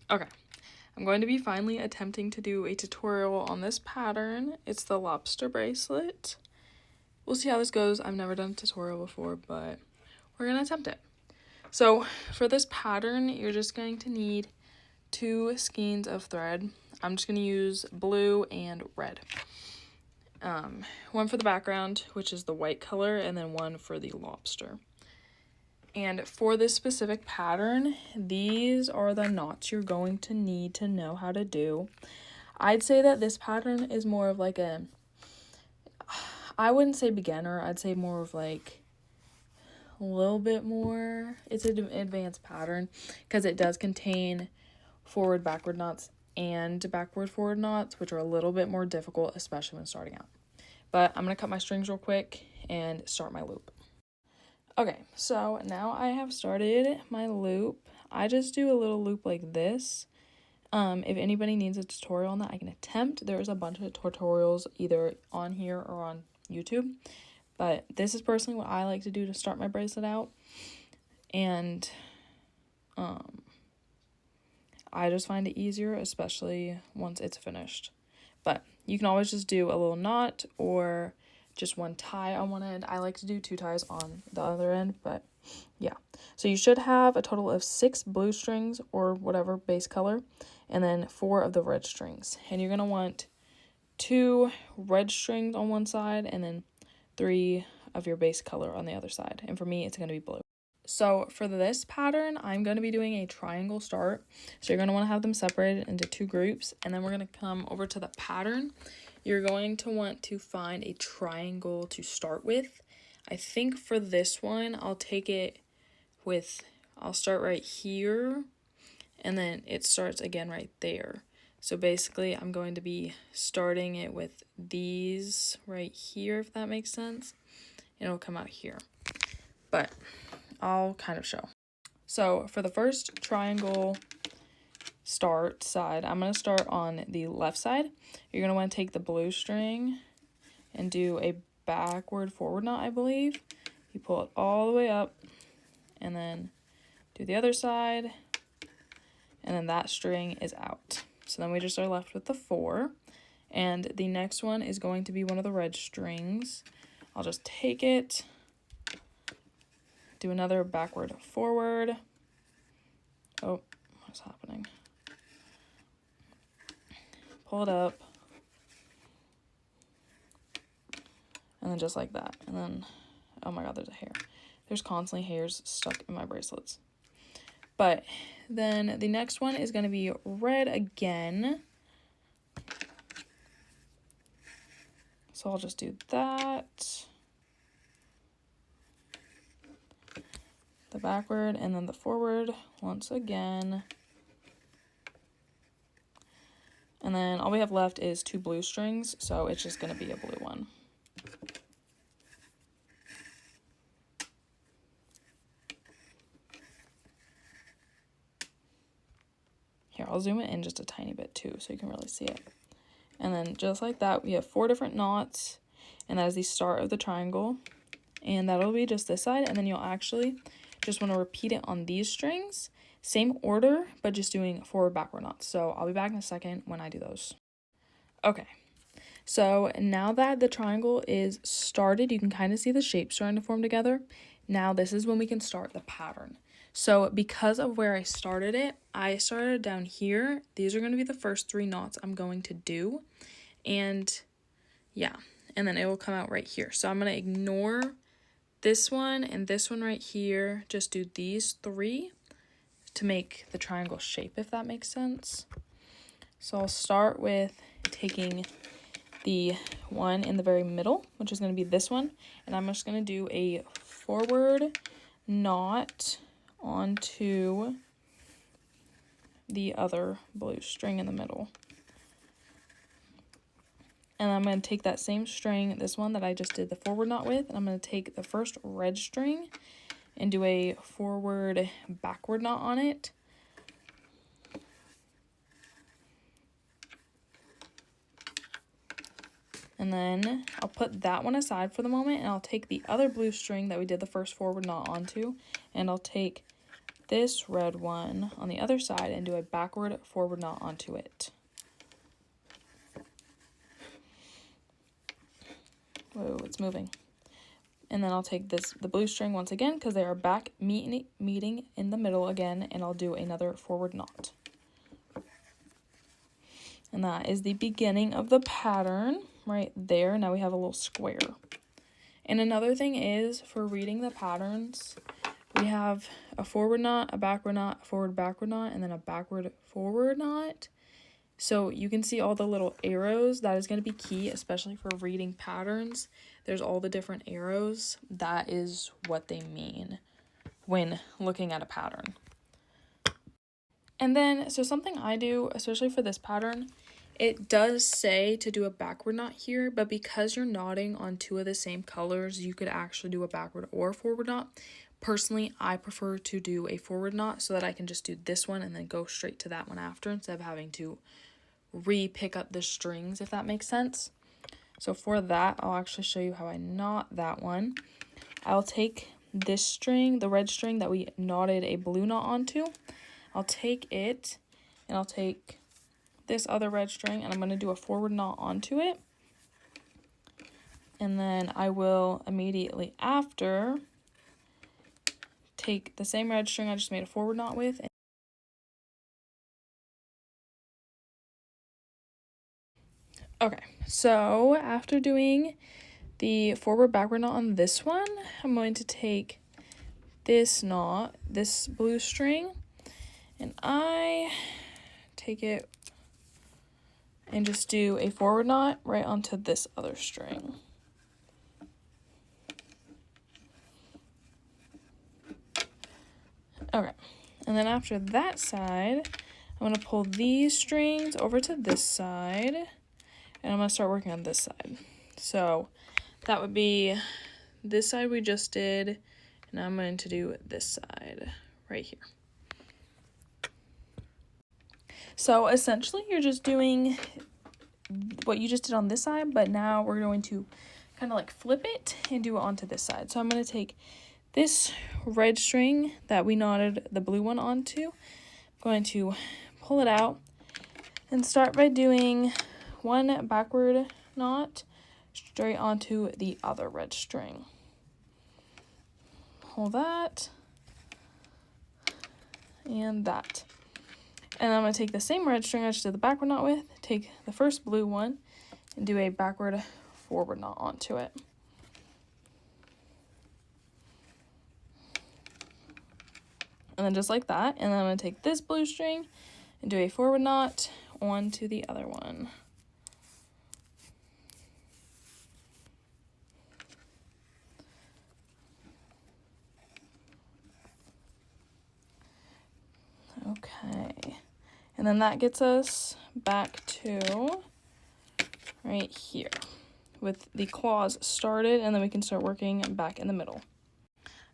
Okay, I'm going to be finally attempting to do a tutorial on this pattern. It's the lobster bracelet. We'll see how this goes. I've never done a tutorial before, but we're going to attempt it. So for this pattern, you're just going to need 2 skeins of thread. I'm just going to use blue and red. One for the background, which is the white color, and then one for the lobster. And for this specific pattern, these are the knots you're going to need to know how to do. I'd say that this pattern is more of like I wouldn't say beginner, I'd say more of like a little bit more. It's an advanced pattern because it does contain forward backward knots and backward forward knots, which are a little bit more difficult, especially when starting out. But I'm going to cut my strings real quick and start my loop. Okay, so now I have started my loop. I just do a little loop like this. If anybody needs a tutorial on that, I can attempt. There's a bunch of tutorials either on here or on YouTube. But this is personally what I like to do to start my bracelet out. And I just find it easier, especially once it's finished. But you can always just do a little knot or just one tie on one end. I like to do 2 ties on the other end, but yeah. So you should have a total of 6 blue strings or whatever base color, and then 4 of the red strings. And you're going to want 2 red strings on one side and then 3 of your base color on the other side. And for me, it's going to be blue. So for this pattern, I'm going to be doing a triangle start. So you're going to want to have them separated into 2 groups, and then we're going to come over to the pattern. You're going to want to find a triangle to start with. I think for this one, I'll start right here, and then it starts again right there. So basically, I'm going to be starting it with these right here, if that makes sense. And it'll come out here. But I'll kind of show. So for the first triangle start side, I'm going to start on the left side. You're going to want to take the blue string and do a backward forward knot, I believe. You pull it all the way up and then do the other side, and then that string is out. So then we just are left with the 4, and the next one is going to be one of the red strings. I'll just take it, do another backward forward. Oh, what's happening? Pull it up. And then just like that. And then, oh my god, there's a hair. There's constantly hairs stuck in my bracelets. But then the next one is going to be red again. So I'll just do that. The backward and then the forward once again. And then all we have left is 2 blue strings, so it's just going to be a blue one. Here, I'll zoom it in just a tiny bit too so you can really see it. And then just like that, we have 4 different knots, and that is the start of the triangle. And that'll be just this side, and then you'll actually just want to repeat it on these strings. Same order, but just doing forward backward knots. So I'll be back in a second when I do those. Okay, so now that the triangle is started, you can kind of see the shape starting to form together. Now this is when we can start the pattern. So because of where I started down here. These are going to be the first 3 knots I'm going to do. And yeah, and then it will come out right here. So I'm going to ignore this one and this one right here. Just do these 3 to make the triangle shape, if that makes sense. So I'll start with taking the one in the very middle, which is going to be this one, and I'm just going to do a forward knot onto the other blue string in the middle. And I'm going to take that same string, this one that I just did the forward knot with, and I'm going to take the first red string and do a forward backward knot on it. And then I'll put that one aside for the moment, and I'll take the other blue string that we did the first forward knot onto, and I'll take this red one on the other side and do a backward forward knot onto it. Whoa, it's moving. And then I'll take the blue string once again because they are back meeting in the middle again, and I'll do another forward knot. And that is the beginning of the pattern right there. Now we have a little square. And another thing is, for reading the patterns, we have a forward knot, a backward knot, a forward backward knot, and then a backward forward knot. So you can see all the little arrows. That is going to be key, especially for reading patterns. There's all the different arrows. That is what they mean when looking at a pattern. And then, so something I do, especially for this pattern, it does say to do a backward knot here, but because you're knotting on two of the same colors, you could actually do a backward or forward knot. Personally, I prefer to do a forward knot so that I can just do this one and then go straight to that one after instead of having to re-pick up the strings, if that makes sense. So for that, I'll actually show you how I knot that one. I'll take this string, the red string that we knotted a blue knot onto. I'll take it and I'll take this other red string and I'm going to do a forward knot onto it. And then I will immediately after take the same red string I just made a forward knot with. Okay, so after doing the forward backward knot on this one, I'm going to take this knot, this blue string, and I take it and just do a forward knot right onto this other string. Okay, and then after that side, I'm going to pull these strings over to this side, and I'm going to start working on this side. So that would be this side we just did, and I'm going to do this side right here. So essentially you're just doing what you just did on this side, but now we're going to kind of like flip it and do it onto this side. So I'm going to take this red string that we knotted the blue one onto, I'm going to pull it out and start by doing one backward knot straight onto the other red string. Pull that and that. And I'm going to take the same red string I just did the backward knot with, take the first blue one, and do a backward forward knot onto it. And then just like that, and then I'm going to take this blue string and do a forward knot onto the other one. Okay, and then that gets us back to right here with the claws started, and then we can start working back in the middle.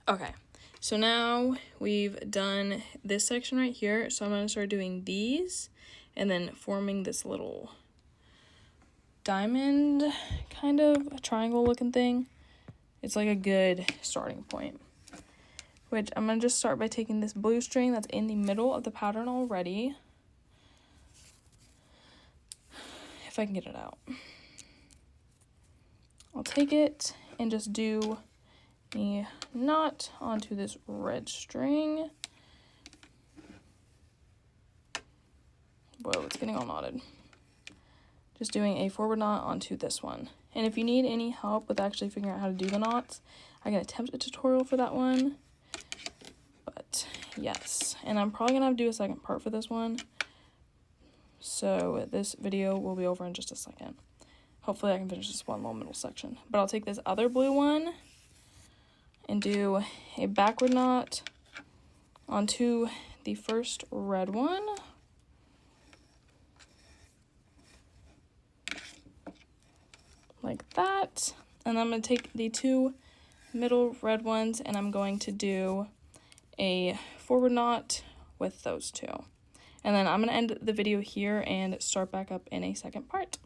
Okay, so now we've done this section right here, so I'm going to start doing these and then forming this little diamond kind of triangle looking thing. It's like a good starting point, which I'm going to just start by taking this blue string that's in the middle of the pattern already, if I can get it out. I'll take it and just do a knot onto this red string. Whoa, it's getting all knotted. Just doing a forward knot onto this one. And if you need any help with actually figuring out how to do the knots, I can attempt a tutorial for that one. But yes, and I'm probably gonna have to do a second part for this one. So this video will be over in just a second. Hopefully I can finish this one little middle section. But I'll take this other blue one and do a backward knot onto the first red one. Like that. And I'm going to take the two middle red ones and I'm going to do a forward knot with those two. And then I'm going to end the video here and start back up in a second part.